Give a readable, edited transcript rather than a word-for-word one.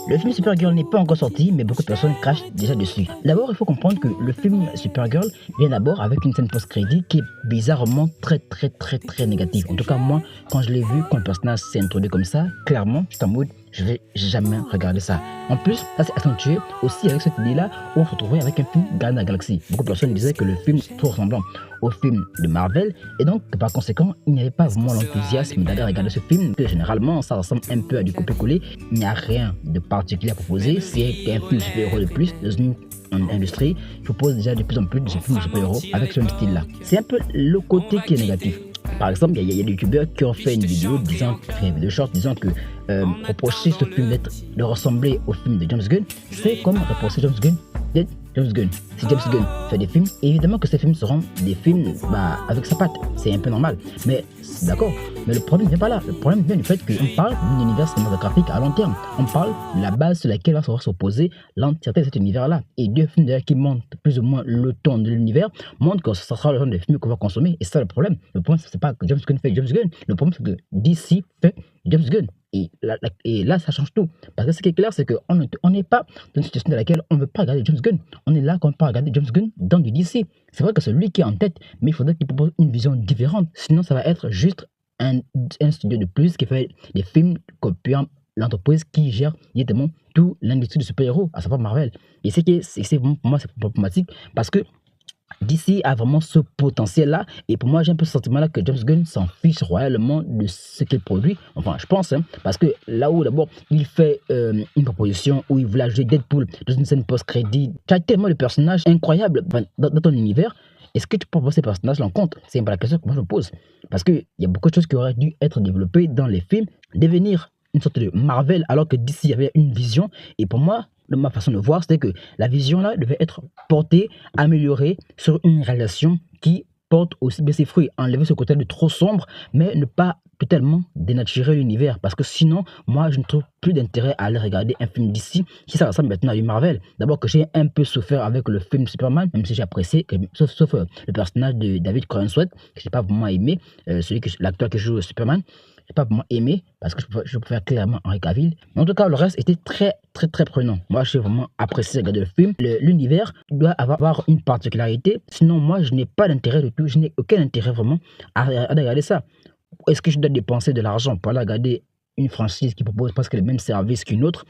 Le film Supergirl n'est pas encore sorti, mais beaucoup de personnes crachent déjà dessus. D'abord, il faut comprendre que le film Supergirl vient d'abord avec une scène post-crédit qui est bizarrement très négative. En tout cas, moi, quand je l'ai vu, quand le personnage s'est introduit comme ça, clairement, j'étais en mode, je vais jamais regarder ça. En plus, ça s'est accentué aussi avec cette idée-là où on se retrouvait avec un film Gardien de la Galaxie. Beaucoup de personnes disaient que le film est trop ressemblant au film de Marvel et donc par conséquent il n'y avait pas vraiment l'enthousiasme d'aller regarder ce film, que généralement ça ressemble un peu à du copier-coller. Il n'y a rien de particulier à proposer, c'est un film de super-héros de plus dans une industrie qui propose déjà de plus en plus de films de super-héros avec ce même style là. C'est un peu le côté qui est négatif. Par exemple, il y a des youtubeurs qui ont fait une vidéo disant, que reprocher ce film de ressembler au film de James Gunn, c'est comme reprocher James Gunn d'être James Gunn. Si James Gunn fait des films, évidemment que ces films seront des films avec sa patte, c'est un peu normal. Mais d'accord, mais le problème ne vient pas là. Le problème vient du fait qu'on parle d'un univers cinématographique à long terme. On parle de la base sur laquelle va s'opposer l'entièreté de cet univers-là. Et deux films déjà qui montrent plus ou moins le ton de l'univers montrent que ce sera le genre de film qu'on va consommer. Et c'est ça le problème. Le problème, c'est pas que James Gunn fait James Gunn. Le problème, c'est que DC fait James Gunn. Et là, ça change tout. Parce que ce qui est clair, c'est qu'on n'est pas dans une situation dans laquelle on ne veut pas regarder James Gunn. On est là quand on peut regarder James Gunn dans du DC. C'est vrai que c'est lui qui est en tête, mais il faudrait qu'il propose une vision différente. Sinon, ça va être juste un studio de plus qui fait des films copiant l'entreprise qui gère directement toute l'industrie du super-héros, à savoir Marvel. Et pour moi, c'est problématique parce que DC a vraiment ce potentiel-là, et pour moi, j'ai un peu ce sentiment-là que James Gunn s'en fiche royalement de ce qu'il produit. Enfin, je pense, parce que là où d'abord il fait une proposition où il voulait ajouter Deadpool dans une scène post-crédit, tu as tellement de personnages incroyables dans ton univers. Est-ce que tu peux voir ces personnages-là en compte? C'est pas la question que moi je me pose. Parce qu'il y a beaucoup de choses qui auraient dû être développées dans les films, devenir une sorte de Marvel, alors que DC avait une vision. Et pour moi, de ma façon de voir, c'était que la vision-là devait être portée, améliorée sur une réalisation qui porte aussi bien ses fruits. Enlever ce côté de trop sombre, mais ne pas totalement dénaturer l'univers. Parce que sinon, moi, je ne trouve plus d'intérêt à aller regarder un film d'ici si ça ressemble maintenant à du Marvel. D'abord que j'ai un peu souffert avec le film Superman, même si j'ai apprécié, sauf le personnage de David Corenswet, que j'ai pas vraiment aimé, l'acteur qui joue Superman. J'ai pas vraiment aimé parce que je préfère clairement Henry Cavill. Mais en tout cas, le reste était très prenant. Moi, j'ai vraiment apprécié regarder le film. L'univers doit avoir une particularité. Sinon, moi, je n'ai pas d'intérêt du tout. Je n'ai aucun intérêt vraiment à regarder ça. Est-ce que je dois dépenser de l'argent pour aller regarder une franchise qui propose presque le même service qu'une autre?